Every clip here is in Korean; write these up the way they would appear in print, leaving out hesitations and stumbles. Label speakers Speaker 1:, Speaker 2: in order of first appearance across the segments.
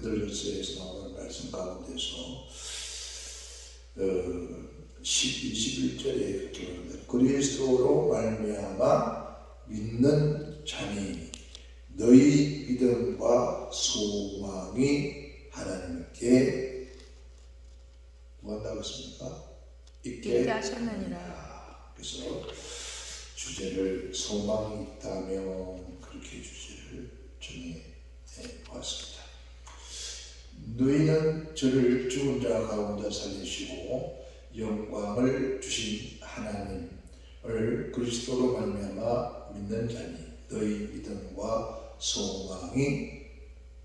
Speaker 1: 고린도전서에서 나오는 말씀 가운데서 21절에 그렇게 말합니다. 그리스도로 말미암아 믿는 자니 너희 믿음과 소망이 하나님께 뭐한다고 했습니까? 있게 하셨느니라. 그래서 주제를 소망이 있다면 그렇게 주제를 정해 보았습니다. 너희는 저를 죽은 자 가운데 살리시고 영광을 주신 하나님을 그리스도로 말미암아 믿는 자니 너희 믿음과 소망이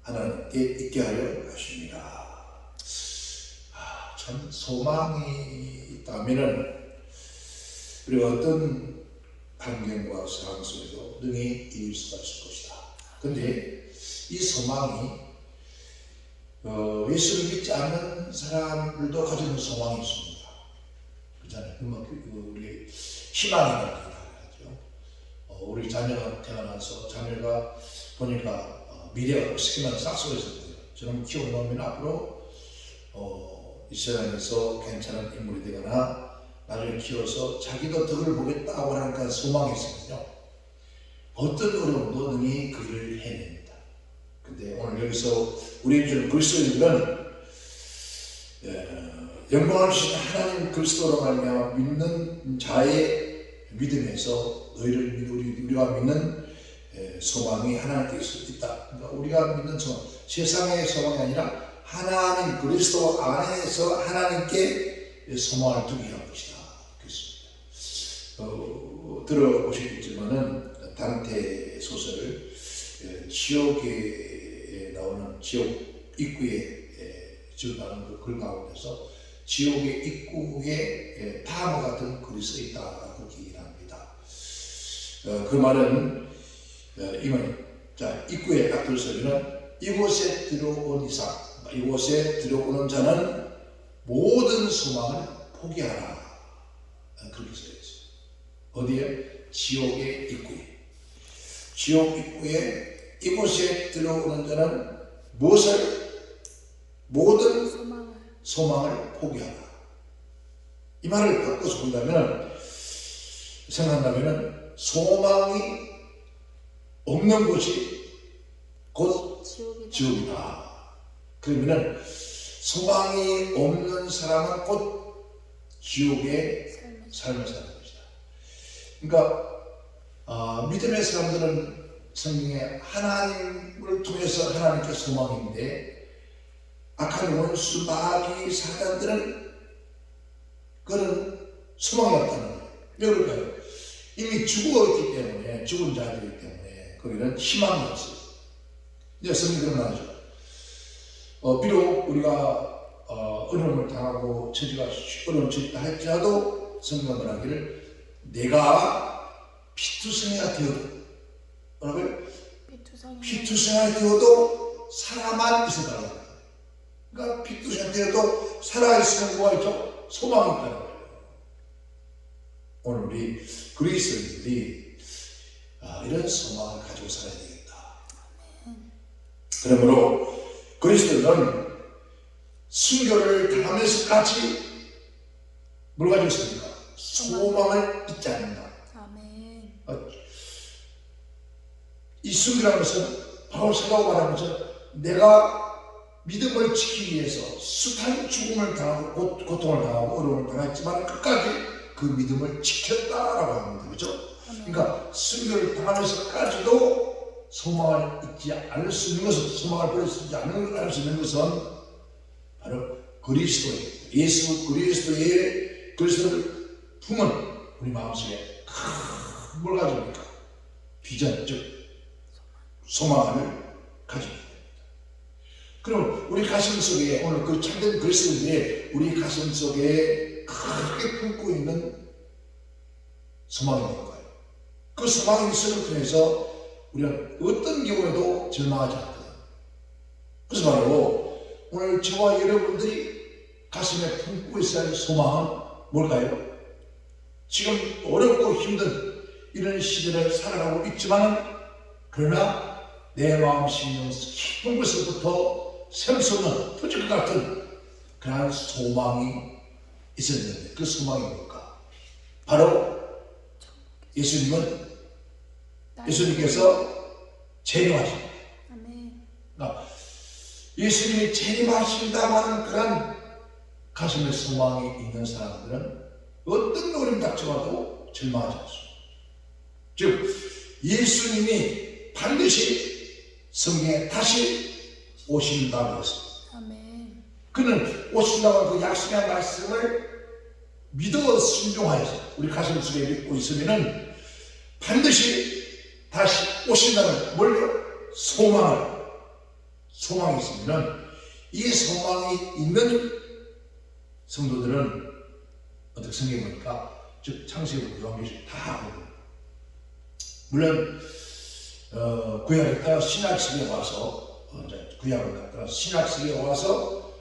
Speaker 1: 하나님께 있게 하려 하십니다. 참 소망이 있다면은 우리가 어떤 환경과 상황 속에도 능히 이길 수가 있을 것이다. 그런데 이 소망이 예수를 믿지 않는 사람들도 가지는 소망이 있습니다. 그렇잖아요. 우리 희망이라고 하죠. 우리 자녀가 태어나서 자녀가 보니까 미래가 없으면 싹소리에서 저는 키워놓으면 앞으로 이 세상에서 괜찮은 인물이 되거나 나중에 키워서 자기도 덕을 보겠다고 하는 소망이 있거든요. 어떤 어려움도 능히 그 일을 해냅니다. 근데 오늘 여기서 우리 줄 그리스도인들은 영광을 주신 하나님 그리스도로 말미암아 믿는 자의 믿음에서 우리가 믿는 소망이 하나님께 있다. 그러니까 우리가 믿는 소망, 세상의 소망이 아니라 하나님 그리스도 안에서 하나님께 소망을 두게 한 것이다. 그렇습니다. 들어보셨겠지만은 단테 소설 지옥에 나오는 지옥 입구에 지어나는 글 가운데서 지옥의 입구에 바보 같은 글이 써 있다 그렇게 얘기를 합니다. 그 말은 입구에 딱 들어서는 이곳에 들어온 이상, 이곳에 들어오는 자는 모든 소망을 포기하라 그렇게 써 있어요. 어디에? 지옥의 입구에. 지옥 입구에 이곳에 들어오는 자는 모든 소망을 포기하라. 이 말을 바꿔서 본다면, 생각한다면 소망이 없는 곳이 곧 지옥이다. 그러면 소망이 없는 사람은 곧 지옥의 삶을 사는 것이다. 그러니까 믿음의 사람들은 성경에 하나님을 통해서 하나님께 소망인데 악한 원수, 마귀, 사단들은 그런 소망이 없다는 거예요. 왜 그럴까요? 이미 죽어있기 때문에, 죽은 자들이기 때문에 거기는 희망이 없어요. 이제 성경이 그런 말이죠. 비록 우리가 어려움을 당하고 처지가 어려운 처지다 할지라도 성경은 말하기를 내가 피투성이가 되어도 뭐라고요? 피투성이가 되어도 살아만 있어달라고. 그러니까 피투성이가 되어도 살아있으면 뭐가 있죠? 소망이 있다는 거예요. 오늘 우리 그리스도인들이 이런 소망을 가지고 살아야 되겠다. 그러므로 그리스도는 순교를 당하면서까지 뭘 가지고 있습니까? 소망을 잊지 않는다.
Speaker 2: 아멘.
Speaker 1: 이 순교라는 것은 바울 사도가 말하는 것은 내가 믿음을 지키기 위해서 숱한 죽음을 당하고 고통을 당하고 어려움을 당했지만 끝까지 그 믿음을 지켰다라고 합니다. 그렇죠? 그러니까 순교를 당하면서까지도 소망을 잊지 않을 수 있는 것은, 소망을 버릴 수 있는 것은 바로 그리스도의, 예수 그리스도의 그리스도를 품은 우리 마음속에 큰 뭘 가집니까? 비전, 즉 소망을 가지게 됩니다. 그럼 우리 가슴 속에 오늘 그 참된 그리스도인들의 우리 가슴 속에 크게 품고 있는 소망이 뭘까요? 그 소망의 있음을 통해서 우리는 어떤 경우에도 절망하지 않거든요. 그래서 바로 오늘 저와 여러분들이 가슴에 품고 있어야 할 소망은 뭘까요? 지금 어렵고 힘든 이런 시대를 살아가고 있지만 그러나 내 마음 심령 깊은 곳에서부터 셈 수 없는 터질 것 같은 그러한 소망이 있었는데 그 소망이 뭘까? 바로 예수님께서 재림하십니다. 그러니까 예수님이 재림하신다고 하는 그런 가슴에 소망이 있는 사람들은 어떤 어려움이 닥쳐와도 절망하지 않습니다. 즉 예수님이 반드시 성경에 다시 오신다고 했습니다. 그는 오신다고 그 약속의 말씀을 믿어 순종하여서 우리 가슴 속에 믿고 있으면은 반드시 다시 오신다는 뭘요? 소망이 있으면은 이 소망이 있는 성도들은 어떻게 성경에 보니까 즉 창세기부터 요한계시록 다 하고 물론 구약을 따라 신약시대에 와서 구약을 갖다가 신약시대에 와서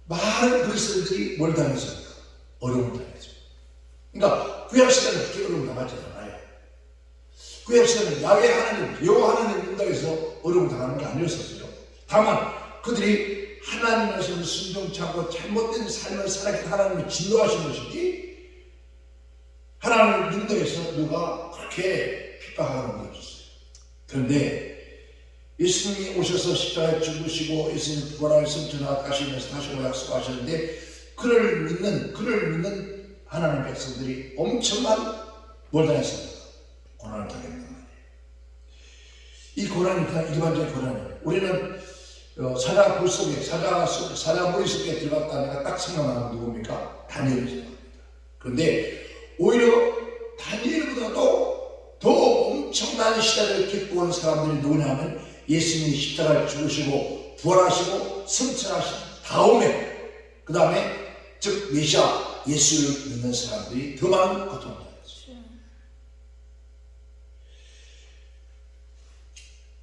Speaker 1: 많은 그리스도인들이 뭘 당했습니까? 어려움을 당했죠. 그러니까 구약시대는 그렇게 어려움을 당하지 않아요. 구약시대는 야훼 하나님, 여호와 하나님 문답에서 어려움을 당하는 게 아니었었어요. 다만 그들이 하나님 말씀을 순종치 않고 잘못된 삶을 살았기 하나님이 진노하신 것이지 하나님을 믿는다해서 누가 그렇게 핍박하는 게 없었어요. 그런데 예수님이 오셔서 십자가에 죽으시고 예수님 부활하셔서 전화하시면서 다시 오라 약속하셨는데 그를 믿는 하나님 백성들이 엄청난 뭘 당했습니까? 고난을 당했단 말이에요. 이 고난이 그냥 일반적인 고난이에요. 우리는 사자 굴 속에 사자 머리 속에 들어갔다 내가 딱 생각나는 누굽니까? 다니엘이 생각납니다. 그런데 오히려 다니엘보다도 더 엄청난 시대를 겪고 온 사람들이 누구냐면 예수님이 십자가를 죽으시고 부활하시고 승천하신 다음에 그 다음에 즉 메시아 예수를 믿는 사람들이 더 많은 고통을 당했어요.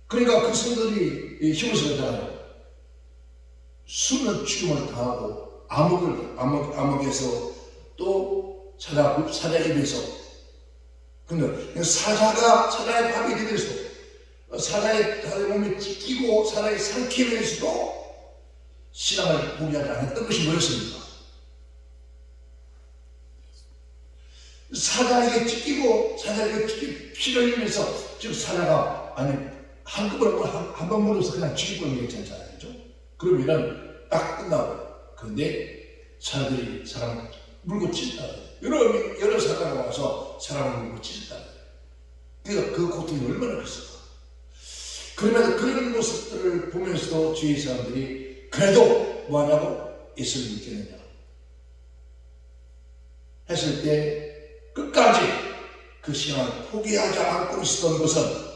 Speaker 1: 그러니까 그 성도들이 히브리서 그러잖아요. 수는 죽임을 당하고 암흑에서 또 사자 입에서 근데 사자의 밥이 되면서 사자의 몸에 찢기고 사자의 삼키면서도 신앙을 포기하지 않았던 것이 뭐였습니까? 사자에게 찢기고 사자에게 피를 흘리면서 즉 사자가 한꺼번에 한번 물어서 그냥 죽이버리는 게 괜찮잖아요. 그러면은 딱 끝나고 그런데 사람들이 사람을 물고 찢었다. 여러 사람이 와서 사람을 물고 찢었다. 그러니까 그 고통이 얼마나 컸을까. 그러면 그런 모습들을 보면서도 주위 사람들이 그래도 뭐하냐고 예수를 믿겠느냐 했을 때 끝까지 그 신앙을 포기하지 않고 있었던 것은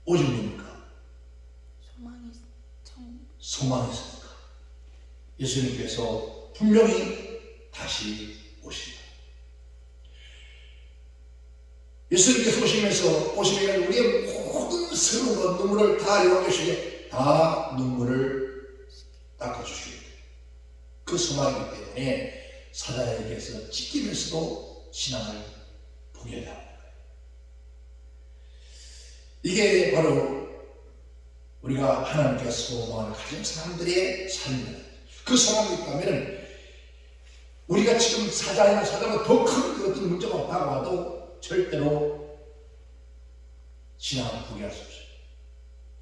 Speaker 1: 오직 뭡니까? 소망이 있습니까? 예수님께서 분명히 다시 오신다. 예수님께서 오시면 우리의 모든 서러움과 눈물을 다 용하시게 다 눈물을 닦아주시게 돼요. 그 소망이기 때문에 사자에게서 찢기면서도 신앙을 포기하지 않는 거예요. 이게 바로 우리가 하나님께 소망을 가진 사람들의 삶입니다. 그 소망이 있다면 우리가 지금 사자보다 더 큰 어떤 문제가 없다고 하도 절대로 신앙을 포기할 수 없어요.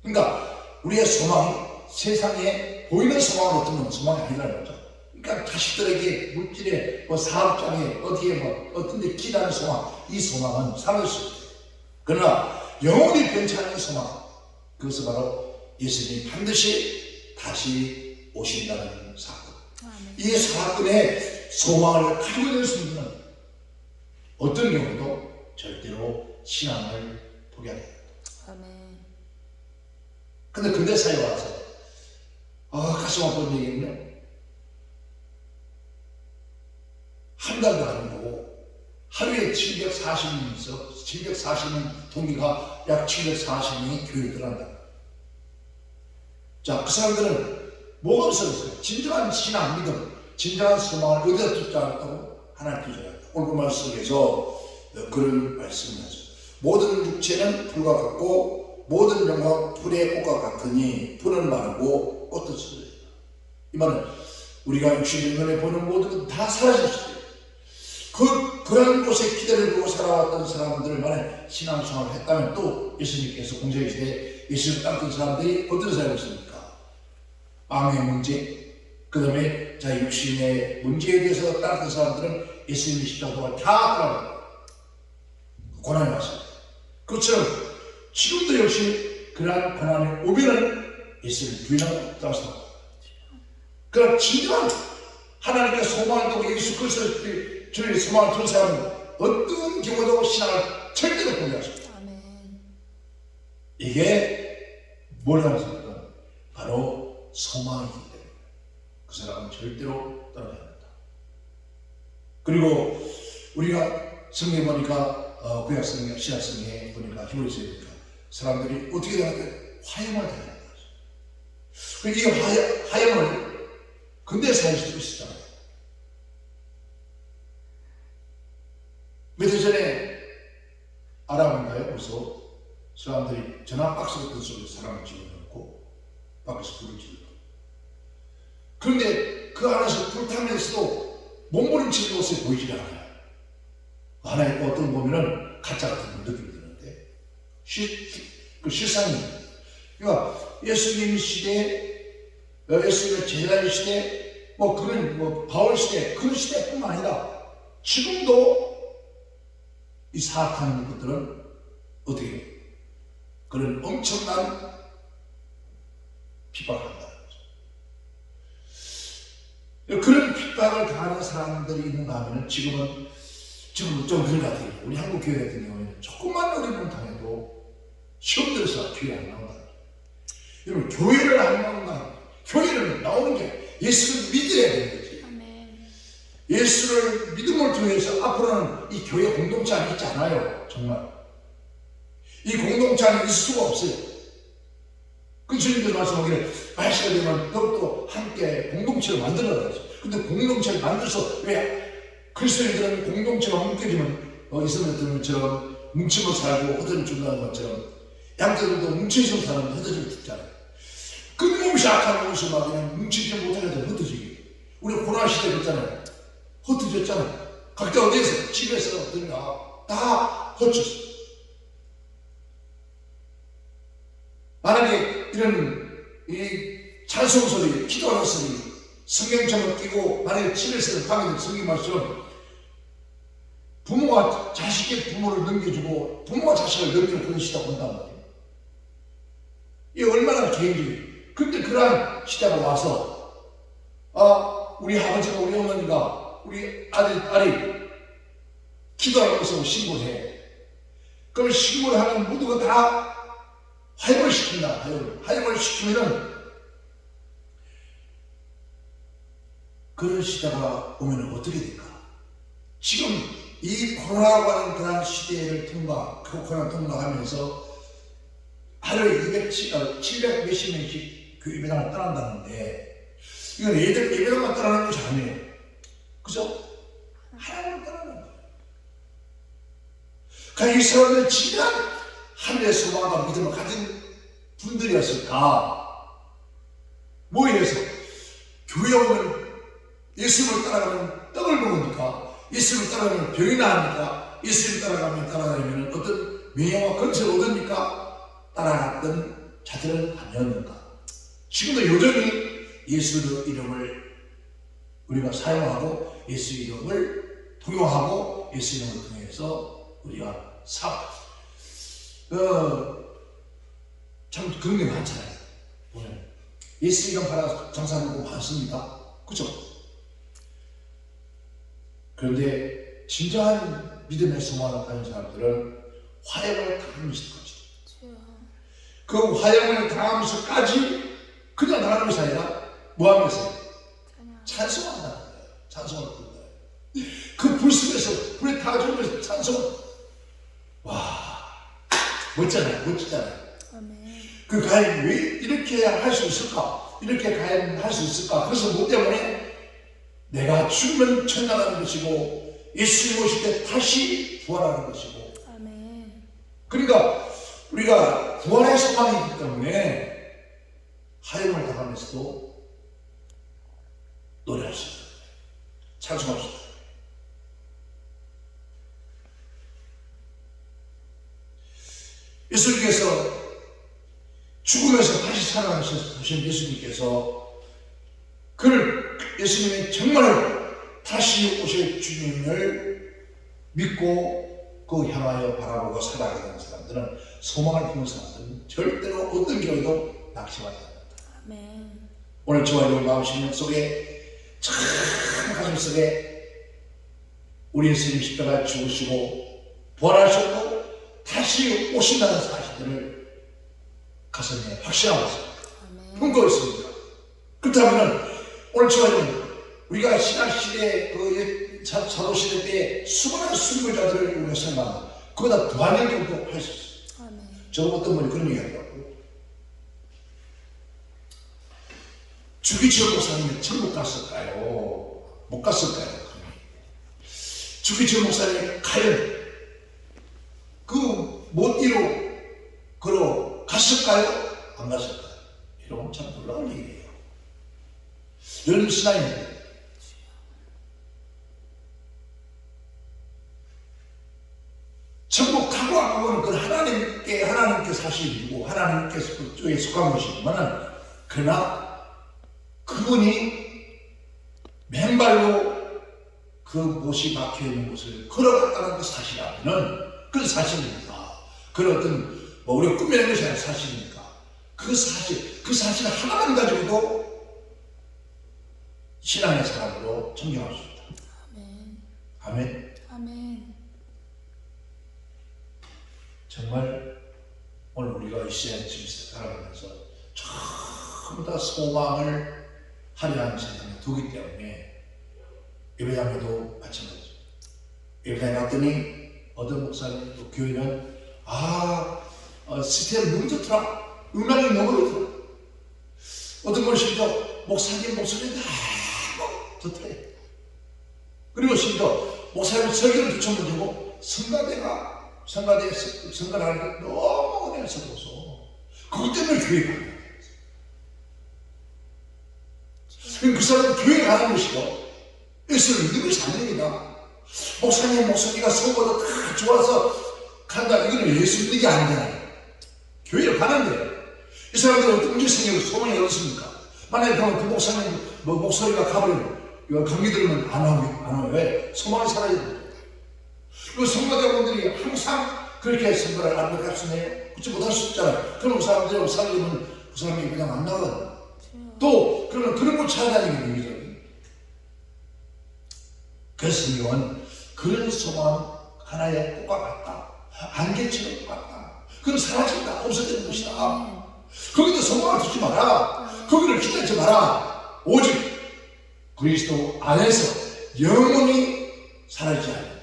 Speaker 1: 그러니까 우리의 소망이 세상에 보이는 소망을 얻는 소망이 아니라는 거죠. 그러니까 자식들에게 물질에 사업장에 어디에 어떤 데 기다는 소망, 이 소망은 삼을 수 없어요. 그러나 영원히 변치 않는 소망, 그것은 바로 예수님이 반드시 다시 오신다는 사건. 이 사건에 소망을 가지고 있는 순간은 어떤 경우도 절대로 신앙을 포기하지 않는다. 근데 근대사에 와서 가슴 아픈 얘기는 한 달도 아니고 하루에 740명 있어. 740명 동기가 약 740명이 교회에 들어간다. 자, 그 사람들은 뭐가 없었어요? 진정한 신앙, 믿음, 진정한 소망을 어디다 두지 않았다고? 하나님 주잖아요. 오늘 말씀 속에서 그런 말씀을 하죠. 모든 육체는 풀과 같고 모든 영광 풀의 꽃과 같으니 풀은 마르고 옷도 찢어진다. 이 말은 우리가 육신의 눈에 보는 모든 것 다 사라질 수 있어요. 그런 곳에 기대를 두고 살아왔던 사람들 만에 신앙생활을 했다면 또 예수님께서 공생의 시대에 예수를 따르던 사람들이 어떻게 살고 있습니까? 마음의 문제, 그 다음에 자기 육신의 문제에 대해서 따르던 사람들은 예수님의 십자가를 다 따라갑니다. 고난이 왔습니다. 그것처럼 지금도 역시 그러한 고난이 오면은 예수를 부인하고 따라서 그러나 진정한 하나님께 소망을 두고 예수 그리스도의 주의 소망을 두는 사람은 어떤 경우도 신앙을 절대로 포기하지 않습니다. 이게 뭘 하겠습니까? 바로 소망이기 때문에 그 사람은 절대로 떠나지 않는다. 그리고 우리가 성경에 보니까 구약 성경, 신약 성경에 보니까 히브리서에 보니까 사람들이 어떻게 되는데 화형을 당하는 거죠. 이 화형을 근대사에서도 있었잖아요. 몇 해 전에 아랍인가요? 그래서 사람들이 전화 박스 같은 속에 사람을 집어넣고 밖에서 불을 질러. 그런데 그 안에서 불타면서도 몸부림치는 모습이 보이지 않아요. 하나의 어떤 보면은 가짜 같은 느낌이 드는데 그 실상이 그러니까 예수님 시대 예수님의 제자의 시대 그런 바울 시대 그런 시대뿐만 아니라 지금도 이 사악한 것들은 어떻게 해요? 그런 엄청난 핍박을 한다는 거죠. 그런 핍박을 당하는 사람들이 있는가 하면 지금은 좀 그런 것 같아요. 우리 한국 교회 같은 경우에는 조금만 어려움을 당해도 시험 들어서 교회 안 나온다. 여러분 교회를 안 나온다. 교회를 나오는 게 예수를 믿어야 되는 거지. 예수를 믿음을 통해서 앞으로는 이 교회 공동체 안에 있지 않아요. 정말 이 공동체 안에 있을 수가 없어요. 그 주님께서 말씀하기를 말시가 되면 더욱더 함께 공동체를 만들어야죠. 근데 공동체를 만들어서 왜 그리스도인들은 공동체가 뭉쳐지면 이스라엘들처럼 뭉치고 살고 허들을 준다는 것처럼 양떼들도 뭉쳐서 사는 흩어지면 죽잖아요. 끊임없이 악한 것을 막 그냥 뭉치지 못하게 해도 흩어지게. 우리 고난 시대 있잖아요. 흩어졌잖아요. 각자 어디에서 집에서 어딘가 다 흩어졌어요. 만약에 이런 이 찬송 소리, 기도하는 소리, 성경책을 띄고 만약에 집에서는 방에서 성경 말씀 부모가 자식의 부모를 넘겨주고 부모가 자식을 넘기는 그런 시대가 온단 말이에요. 이게 얼마나 개인적이에요. 근데 그러한 시대가 와서 우리 아버지가 우리 어머니가 우리 딸이 기도하면서 신고를 해. 그럼 신고를 하면 모두가 다 화형을 시킨다. 화형을 시키면은 그런 시대가 오면 어떻게 될까? 지금 이 코로나라고 하는 그런 시대를 코로나 통과하면서 하루에 700 몇십 명씩 그 예배당을 떠난다는데 이건 애들 예배당만 떠나는 것이 아니에요. 그죠? 하나님을 떠나는 거예요. 그러니까 이 사람들은 진짜 하늘의 소망과 믿음을 가진 분들이었을까? 뭐에 의해서? 교회 오면 예수님을 따라가면 떡을 먹으니까, 예수님을 따라가면 병이 나니까, 예수님을 따라다니면 어떤 명예와 건설을 얻으니까 따라갔던 자들은 아니었는가? 지금도 여전히 예수 이름을 우리가 사용하고 예수 이름을 통용하고 예수 이름을 통해서 우리가 참 그런 게 많잖아요. 보면 예수 이름 팔아 장사하는 거 많습니다. 그죠? 그런데 진정한 믿음의 소망을 가진 사람들은 화형을 당하면서까지 그 화형을 당하면서까지 그냥 당하는 것이 아니라 뭐 하면서 찬송한다는 거예요. 찬송을 부른다. 그 불 속에서 불에 다 죽으면서 찬송을. 와, 멋지잖아요. 그 가인 왜 이렇게 할 수 있을까? 이렇게 가인 할 수 있을까? 그래서 뭐 때문에 내가 죽으면 천당하는 것이고 예수님 오실 때 다시 부활하는 것이고. 그러니까 우리가 부활의 소망이 있기 때문에 하염을 당하면서도 노래할 수 있다. 찬송할 수 있다. 예수님께서 죽음에서 다시 살아나신 예수님께서 예수님이 정말 다시 오실 주님을 믿고 그 향하여 바라보고 살아가게 되는 사람들은, 소망을 품은 사람들은 절대로 어떤 경우도 낙심하지 않는다.
Speaker 2: 아멘.
Speaker 1: 오늘 저와 여러분 마음 심령 속에, 참 가슴 속에 우리 예수님 십자가에 죽으시고 부활하셨고 다시 오신다는 사실들을 가슴에 확신하고 있습니다. 품고 있습니다. 그렇다면 오늘 저와 여러분, 우리가 신학시대 사도시대 때 수많은 순교자들을 우리가 생각합니다. 그보다 더한 얘기도 할 수 있어요. 저도 어떤 분이 그런 얘기 하더라고요. 주기철 목사님이 천국 갔을까요? 못 갔을까요? 주기철 목사님이 과연 그 못 이루 걸어 갔을까요? 안 갔을까요? 이런 참 놀라운 얘기예요. 여러분 신앙인들, 천국 가고 안 가고는 그건 하나님께 사실이고 하나님께서 그쪽에 속한 것이지만은, 그러나 그분이 맨발로 그 못이 박혀 있는 곳을 걸어갔다는 그 사실이라면은 그건 사실입니다. 그런 어떤 우리가 꾸며낸 것이 아니라 사실이니까 그 사실 하나만 가지고도 신앙의 사람으로 존경할 수 있다.
Speaker 2: 아멘.
Speaker 1: 아멘.
Speaker 2: 아멘.
Speaker 1: 정말 오늘 우리가 이 시대에 지금 살아가면서 전부 다 소망을 하려는 세상에 두기 때문에, 예배당에도 마찬가지죠. 예배당에 갔더니 어떤 목사님, 또 교회는 시스템 너무 좋더라, 음악이 너무 좋더라. 어떤 걸 심지어 목사님 목소리 너무 좋더래. 그리고 심지어 목사님 설교를 붙여면 되고 성가대에 성가를 하는데 너무 은혜를 써서 그것 때문에 교회 가는 거예요. 그 사람은 교회 가는 것이고 예수를 믿는 것이 아닙니다. 목사님 목소리가 성보다 다 좋아서 간다, 이거는 예수 믿는 게 아니잖아요. 교회를 가는데 이 사람들은 어떤 문제 생기고 소망이 어떻습니까? 만약에 그 목사님 목소리가 가버리면 감기 들으면 안 하고 왜? 소망이 사라집니다. 그 성가대원들이 항상 그렇게 선거를 안 할 수 있네요. 그렇지 못할 수 있잖아요. 그런 사람들이 살려면 그 사람이 그냥 안 나가요. 또 그런 걸 찾아다니는 얘기죠. 그래서 이건 그런 소망 하나의 꽃과 같다, 안개처럼 같다. 그건 사라진다, 없어지는 것이다. 거기도 소망을 두지 마라. 거기를 기대지 마라. 오직 그리스도 안에서 영원히 사라지지 않는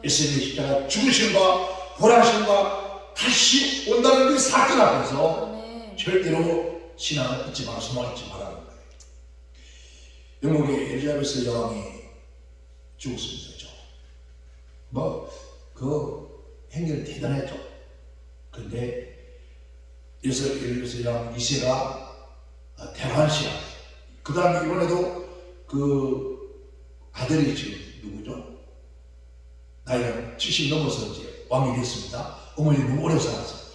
Speaker 1: 예수님의 십자가 죽으심과 부활하심과 다시 온다는 그 사건 앞에서 절대로 신앙을 잊지 마라, 소망을 잊지 마라는 거예요. 영국의 엘리자베스 여왕이 죽었습니다. 그 행렬이 대단했죠. 그런데 엘리자베스 여왕 2세가 대환시아, 그 다음에 이번에도 그 아들이 지금 누구죠? 나이가 70 넘어서 이제 왕이 됐습니다. 어머니 너무 오래 살았어.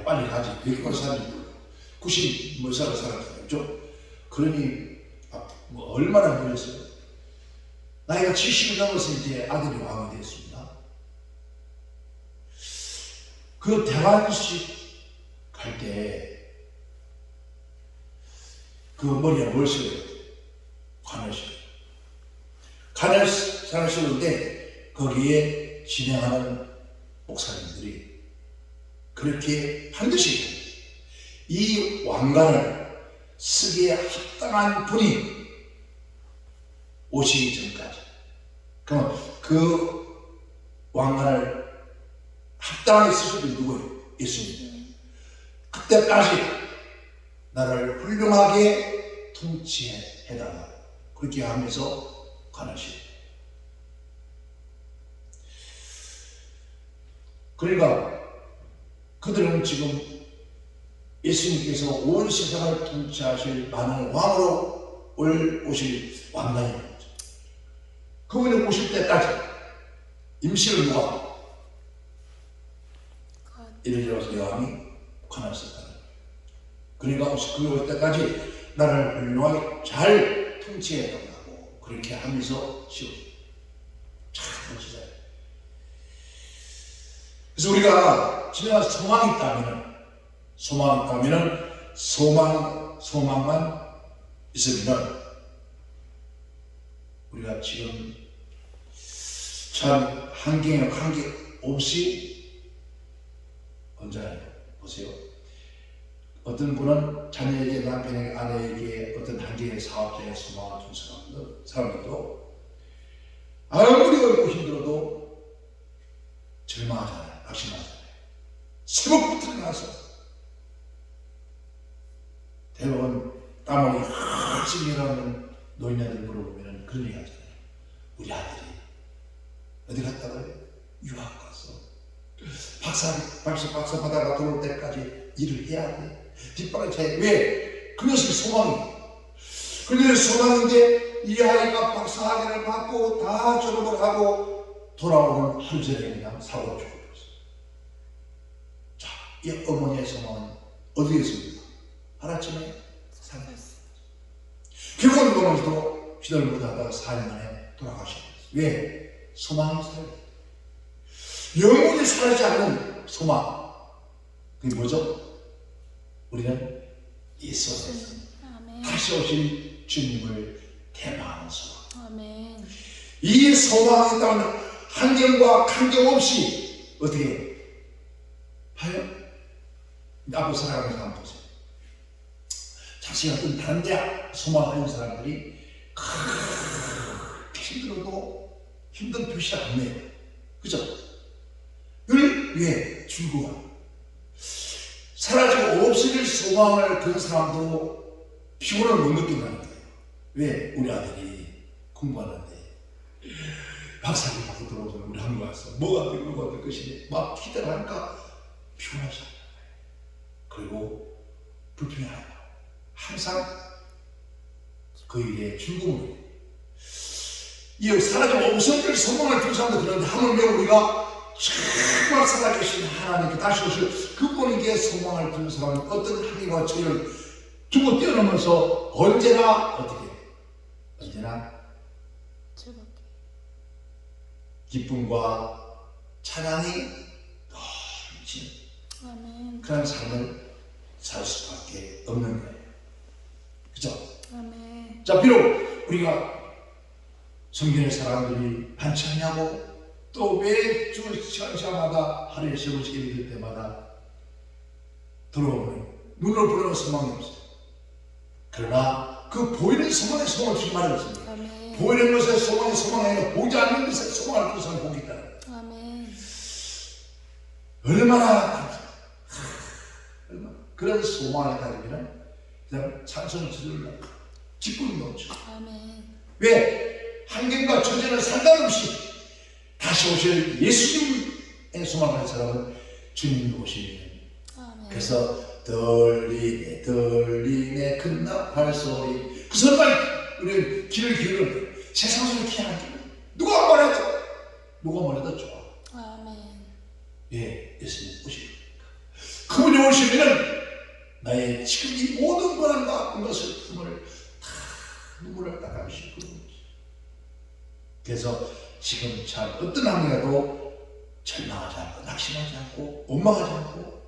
Speaker 1: 빨리 가지. 왜 이렇게 오래 사는지 몰라. 90 몇 살을 살았죠. 그러니 얼마나 걸렸어요. 나이가 70이 넘어서 이제 아들이 왕이 됐습니다. 그 대관식 갈 때 그 머리에 뭘 씌워요? 관을 씌워요. 관을 씌우는데 거기에 진행하는 목사님들이 그렇게 반드시 이 왕관을 쓰기에 합당한 분이 오시기 전까지, 그럼 그 왕관을 합당하게 쓰실 분이 누구예요? 예수님. 그때까지 나를 훌륭하게 통치해달라, 그렇게 하면서 관하시고, 그러니까 그들은 지금 예수님께서 온 세상을 통치하실 만왕의 왕으로 오실 왕관이 있는 거죠. 그분이 오실 때까지 임시를 누가 이르러서 여왕이 관할 수 있다는 거예요. 그러니까 그 올 때까지 나라를 훌륭하게 잘 통치해야 된다고 그렇게 하면서 씌워줍니다. 참 멋지다. 그래서 우리가 진짜 소망이 있다면은 소망만 있으면은 우리가 지금 참 한계 없이 언제나 보세요. 어떤 분은 자녀에게, 남편에게, 아내에게, 어떤 단계의 사업자의 소망을 둔 사람들도 아무리 어렵고 힘들어도 절망하잖아요. 낙심하잖아요. 새벽부터 일어나서 대부분 땀 흘리 흘씩 일어나는 노인네들 물어보면 그런 얘기 하잖아요. 우리 아들이 어디 갔다가요? 유학 가서 박사 받아가 들어올 때까지 일을 해야 돼. 뒷바라지 차야 돼. 왜? 그 녀석이 소망이에요. 그 녀석이 소망인데 이 아이가 박사학위를 받고 다 졸업을 하고 돌아오는 하루 전에 그냥 사고로 죽어버렸어요. 자, 이 어머니의 소망은 어디에 있습니까? 하루아침에 사라졌어요. 결국은 어머니도 기도를 못하다가 4년 만에 돌아가셨어요. 왜? 소망이 살아요. 영원히 사라지지 않는 소망. 그게 뭐죠? 우리는 예수 안에서 다시 오신 주님을 대망하는 소망.
Speaker 2: 아멘.
Speaker 1: 이 소망이 있다면 한경과 간경 없이 어떻게 해요? 봐요? 앞으로 살아가는 사람 보세요. 자신이 어떤 다른 데 소망하는 사람들이 힘들어도 힘든 표시를 안 내요. 그죠? 왜? 즐거워. 사라지고 없어질 소망을 든 사람도 피곤을 못 느낀다는 거예요. 왜? 우리 아들이 공부하는데 박사학위 받고 들어오면 우리 한국 와서 뭐가 될 것이니 막 기대를 하니까 피곤하잖아요. 그리고 불편해하고 항상 그 일에 즐거움을 이 사라지고 없어질 소망을 든 사람도 그런데 하물며 우리가 정말 살아계신 하나님께 다시 오실 그분에게 소망을 두는 사람은 어떤 항의와 처리를 두고 뛰어넘어서 언제나
Speaker 2: 즐겁게
Speaker 1: 기쁨과 찬양이 넘치는
Speaker 2: 아멘.
Speaker 1: 그런 삶을 살 수밖에 없는 거예요. 그죠?
Speaker 2: 아멘.
Speaker 1: 자, 비록 우리가 성경의 사람들이 반찬하고 또 매주 시간마다 하루에 세 번씩 예배 때마다 들어오는 눈을 부르는 소망이 없어요. 그러나 그 보이는 소망에 소망을 주지 말았습니다.
Speaker 2: 아멘.
Speaker 1: 보이는 것에 소망이 아니라 보이지 않는 것에 소망을 두는 사람이 복이 있다.
Speaker 2: 아멘.
Speaker 1: 얼마나 그런 소망을 가지면 그냥 찬송을 지르려고 기쁨이 넘쳐.
Speaker 2: 아멘.
Speaker 1: 왜? 환경과 처지는 상관없이 다시 오실 예수님의 소망하는 사람은 주님이 오시면
Speaker 2: 아멘.
Speaker 1: 그래서 들리네 큰 나팔 소리 그 소리만 우리 귀를 기울이는 거예요. 세상 소리 피하는 게 누가 말해도 좋아.
Speaker 2: 아멘.
Speaker 1: 예, 예수님 오십니까? 그분이 오시면 나의 지금 이 모든 고난과 아픈 것을 품을 다 눈물을 닦아주실 그분이죠. 그래서 지금 참 어떤 항이라도 절망하지 않고 낙심하지 않고 원망하지 않고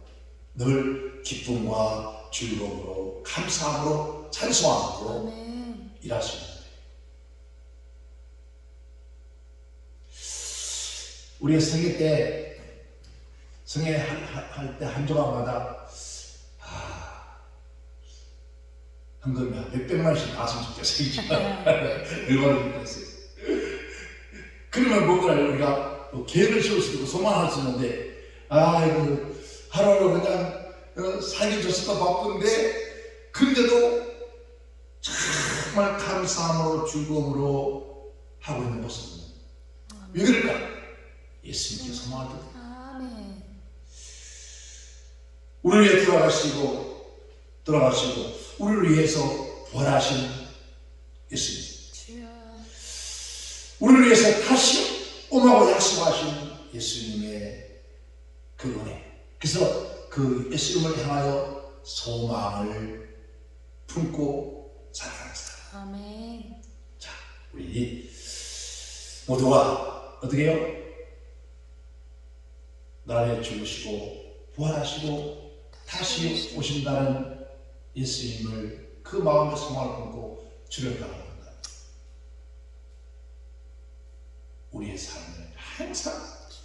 Speaker 1: 늘 기쁨과 즐거움으로 감사함으로 찬송함으로
Speaker 2: 아멘.
Speaker 1: 일할 수 있는 거예요. 우리가 성회 때 성회 할 때 한 조각마다 헌금이 한 몇백만씩 나왔으면 좋겠어요. 얼마나 좋겠어요. 그러면 뭐가 우리가 계획을 세울 수 있고 소망할 수 있는데 이거 하루하루 그냥 살기 좋습니다 바쁜데 그런데도 정말 감사함으로 즐거움으로 하고 있는 모습은 왜 그럴까? 예수님께 소망을 두고
Speaker 2: 아멘.
Speaker 1: 우리를 위해 돌아가시고 돌아가시고 우리를 위해서 부활하신 예수님,
Speaker 2: 주여.
Speaker 1: 우리를 위해서 다시 오라고 약속하신 예수님의 그 은혜, 그래서 그 예수님을 향하여 소망을 품고 살아가는 사람.
Speaker 2: 아멘.
Speaker 1: 자, 우리 모두가 어떻게 해요? 나를 죽으시고 부활하시고 다시 오신다는 예수님을 그 마음의 소망을 품고 주를 따라갑니다. 우리의 삶을 항상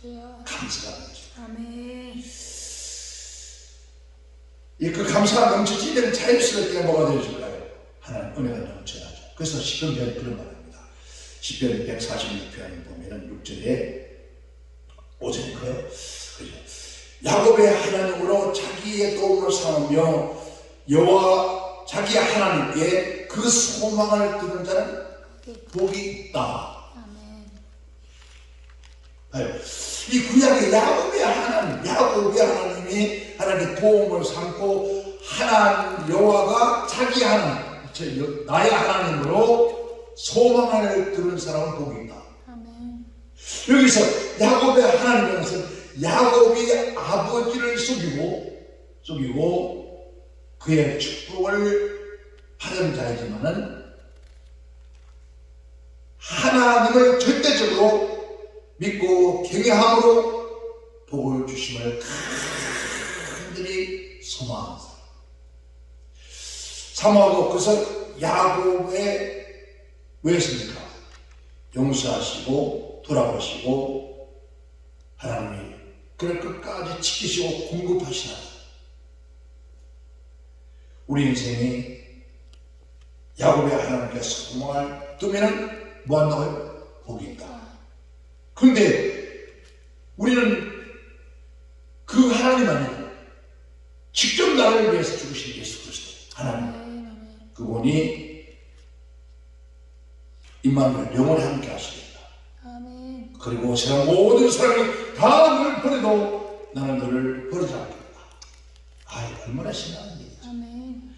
Speaker 2: 주여.
Speaker 1: 감사가 넘치고,
Speaker 2: 아멘.
Speaker 1: 그 감사가 넘치지 이제는 자연스럽게 뭐가 되어질까요? 하나님 은혜가 넘쳐나죠. 그래서 시편에 그런 말입니다. 시편 146편 보면은 6절에 5절에 그래요. 야곱의 하나님으로 자기의 도움을 삼으며 여호와 자기 하나님께 그 소망을 두는 자는 복이 있다.
Speaker 2: 아멘.
Speaker 1: 이 구약의 야곱의 하나님, 야곱의 하나님이 하나님의 도움을 삼고 하나님 여호와가 자기 하나님, 나의 하나님으로 소망을 두는 사람은 복이 있다.
Speaker 2: 아멘.
Speaker 1: 여기서 야곱의 하나님이라는 것은 야곱이 아버지를 속이고 그의 축복을 받은 자이지만은 하나님을 절대적으로 믿고 경외함으로 복을 주심을 간절히 소망하는 사람. 사모하고 그것을 야곱의 왜 했습니까? 용서하시고 돌아보시고 하나님이 그를 끝까지 지키시고 공급하시나. 우리 인생이 야곱의 하나님께 소망을 두면은 뭐 한다고요? 복이 있다. 그런데 우리는 그 하나님 아니에요. 직접 나를 위해서 죽으신 예수 그리스도 하나님, 그분이 임마누엘 영원히 함께 하시겠다.
Speaker 2: 아멘.
Speaker 1: 그리고 세상 모든 사람이 다 너를 버려도 나는 너를 버리지 않겠다. 얼마나 신나는 얘기죠.
Speaker 2: 아멘.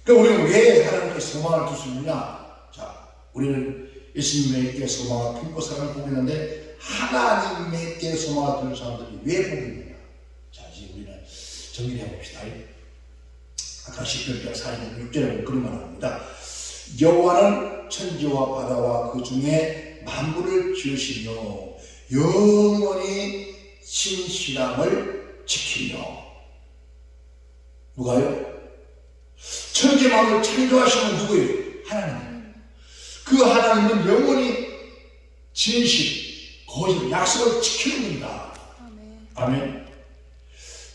Speaker 1: 그러니까 우리는 왜 하나님께 소망을 둘 수 있느냐? 자, 우리는 예수님에게 소망을 품고 사랑을 보고 있는데 하나님에게 소망을 두는 사람들이 왜 복이 있느냐? 자, 이제 우리는 정리를 해봅시다. 아까 시편 146절에 그런 말을 합니다. 여호와는 천지와 바다와 그 중에 만물을 지으시며 영원히 신실함을 지키며. 누가요? 천지 만물을 창조하시는 누구예요? 하나님. 그 하나님은 영원히 진실, 거짓, 약속을 지키는 분이다.
Speaker 2: 아멘.
Speaker 1: 아멘.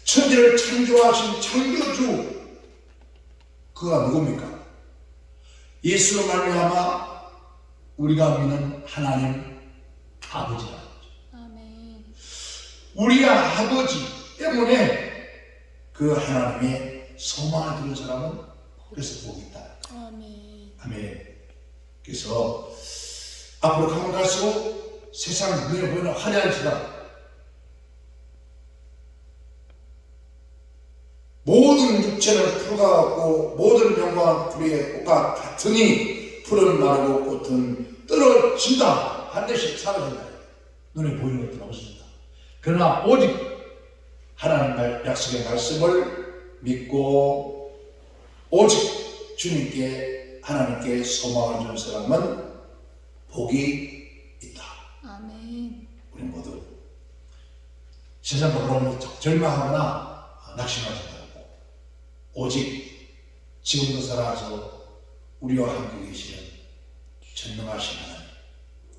Speaker 1: 천지를 창조하신 창조주, 그가 누굽니까? 예수로 말미암아 우리가 믿는 하나님 아버지라.
Speaker 2: 아멘.
Speaker 1: 우리 아버지 때문에 그 하나님의 소망을 두는 사람은 그래서 복이 있다.
Speaker 2: 아멘.
Speaker 1: 아멘. 그래서 앞으로 가면 갈수록 세상 눈에 보이는 화려한 시간, 모든 육체는 풀과 같고 모든 영광은 풀의 꽃과 같으니 풀은 마르고 꽃은 떨어진다. 반드시 사라진다. 눈에 보이는 것들은 없습니다. 그러나 오직 하나님의 약속의 말씀을 믿고 오직 주님께 하나님께 소망을 주는 사람은 복이 있다.
Speaker 2: 아멘.
Speaker 1: 우리 모두 세상과 그러면 절망하거나 낙심하지 말고 오직 지금도 살아서 우리와 함께 계시는 전능하신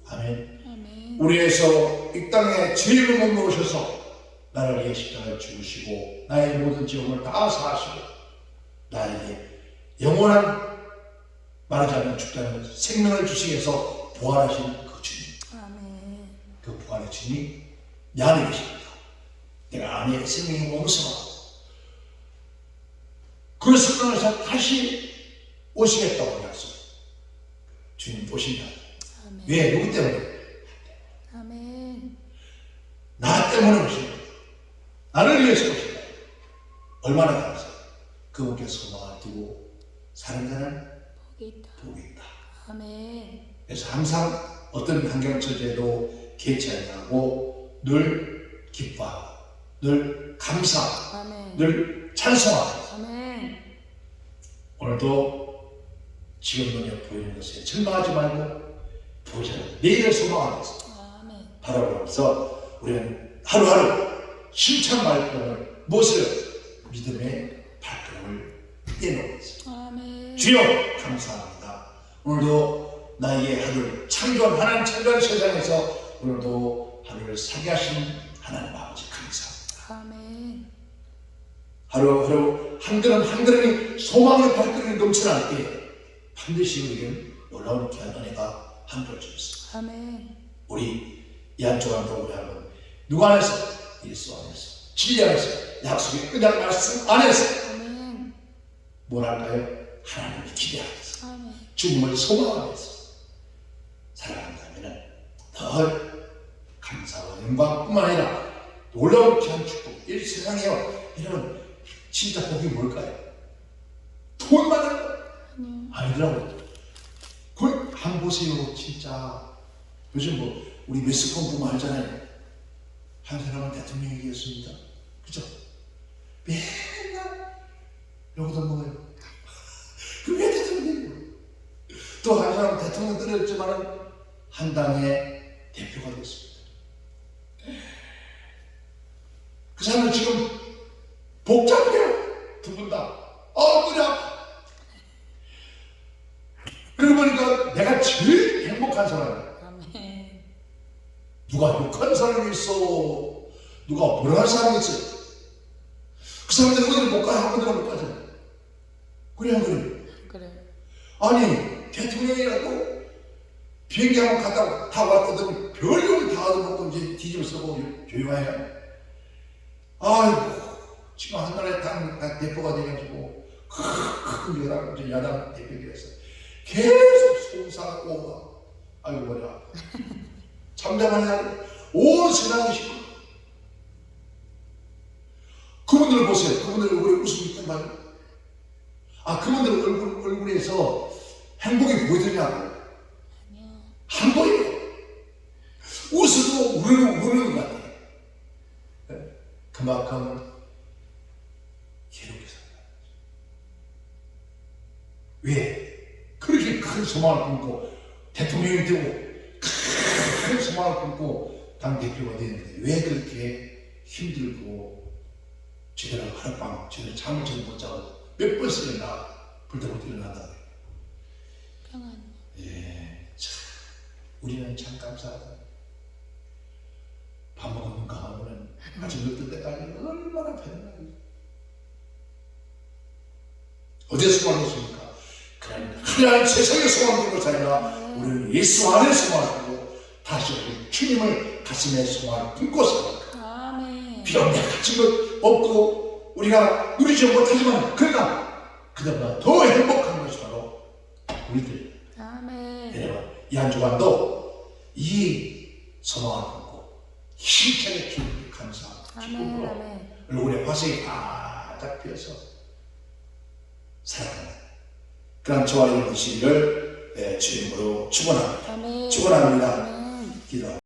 Speaker 1: 하나님, 아멘.
Speaker 2: 아멘.
Speaker 1: 우리에서 이 땅에 죄를 못 놓으셔서 나를 위해 십자가를 죽으시고 나의 모든 죄업을 다 사하시고 나에게 영원한 말하자면 죽자는 생명을 주시기 위해서 부활하신 그 주님,
Speaker 2: 아멘.
Speaker 1: 그 부활의 주님이 내 안에 계십니다. 내가 안에 생명이 왕성하고 그 성령에서 다시 오시겠다고 약속. 주님 오신다.
Speaker 2: 아멘.
Speaker 1: 왜? 누구 때문에?
Speaker 2: 아멘.
Speaker 1: 나 때문에 오신다. 나를 위해서 오신다. 얼마나 감사해요. 그분께 소망을 두고 사는 자는
Speaker 2: 복이 있다.
Speaker 1: 복이 있다.
Speaker 2: 아멘.
Speaker 1: 그래서 항상 어떤 환경 처지에도 개체하지 않고 늘 기뻐하고 늘 감사하고
Speaker 2: 아멘.
Speaker 1: 늘 찬송하고
Speaker 2: 아멘.
Speaker 1: 오늘도 지금 눈에 보이는 것에 절망하지 말고 부지런히 내일을 소망하면서
Speaker 2: 아멘.
Speaker 1: 바라보면서 우리는 하루하루 힘찬 발걸음을 무엇을 믿음의 발걸음을 떼놓으면서
Speaker 2: 아멘.
Speaker 1: 주여 감사합니다. 오늘도 나에게 하루를 창조한 하나님 창조한 세상에서 오늘도 하루를 살게 하신 하나님 아버지 감사합니다.
Speaker 2: 아멘.
Speaker 1: 하루하루 한 걸음 한 걸음이 소망의 발걸음이 넘쳐날 때 반드시 우리에겐 놀라운 귀한 은혜가 함께 주셨습니다.
Speaker 2: 아멘.
Speaker 1: 우리 이한조한도 우리 한번 누구 안에서 예수 안에서 진리 안에서 약속의 은혜 말씀 안에서
Speaker 2: 아멘.
Speaker 1: 뭘 할까요? 하나님을 기대하면서
Speaker 2: 아멘.
Speaker 1: 주님을 소망하면서 살아간다면 더 감사와 영광뿐만 아니라 놀라운 귀한 축복. 이 세상에요 이런 진짜 복이 뭘까요? 돈 많은 거 아니더라고요. 그걸 한 보세요. 진짜 요즘 뭐 우리 매스컴 보면 알잖아요. 한 사람은 대통령이었습니다. 그죠? 맨날 여기다 먹어요. 그게 대통령이에요. 또 한 사람은 대통령 떨어졌지만 한 당의 대표가 됐습니다. 그 사람은 지금 복잡해요. 두 분 다. 머리 아파. 그러고 보니까 내가 제일 행복한 사람이야.
Speaker 2: 아멘.
Speaker 1: 누가 욕한 사람이 있어. 누가 뭐라 한 사람이 있어. 그 사람들 어디를 못 가요. 한 군데나 못 가잖아. 그래 안 그래?
Speaker 2: 그래.
Speaker 1: 아니 대통령이라도 비행기 한번 갔다 타고 왔더니 별걸 다 얻어먹고 이제 뒤집어 쓰고 조용해요. 아이고 지금 한나라의 당 대표가 돼가지고 큰 야당 대표에서 계속 송사오가 아이고 머리야 잠잠한 날 온 세상이 시끄러. 그분들을 보세요. 그분들 얼굴에 웃음이 있단 말이에요. 그분들 얼굴에서 행복이 보이더냐고.
Speaker 2: 아니요.
Speaker 1: 안 보여요. 웃어도 우는 것 같아요. 그만큼 괴롭게 산다. 왜? 그렇게 큰 소망을 품고 대통령이 되고 큰 소망을 품고 당대표가 되는데 왜 그렇게 힘들고 제대로 하룻밤 제대로 잠을 제대로 못 자고 몇 번씩이나 불타고 일어난다.
Speaker 2: 평안.
Speaker 1: 예, 참 우리는 참 감사하다. 밥 먹는 가하고는 아침 늦을 때까지 얼마나 편안하게 어디에 소망했습니까? 그냥 하나님 세상에 소망하는 것이 아니라 우리는 예수 안에 소망하고 다시 주님을 가슴에 소망을 품고 살아가.
Speaker 2: 아멘.
Speaker 1: 비록 내가 가진 것 없고 우리가 누리지 못하지만 그보다 더 행복한 것이 바로 우리들.
Speaker 2: 아멘.
Speaker 1: 여러분 이 한 주간도 이 소망을 품고 힘차게 주님께 감사하고
Speaker 2: 아멘.
Speaker 1: 기쁨으로
Speaker 2: 아멘.
Speaker 1: 얼굴에 화색이 바짝 피어서 살아가는 그런 저와 여러분 되시기를 주님으로 축원합니다.
Speaker 2: 아멘.
Speaker 1: 축원합니다.
Speaker 2: 아멘.
Speaker 1: 기도합니다.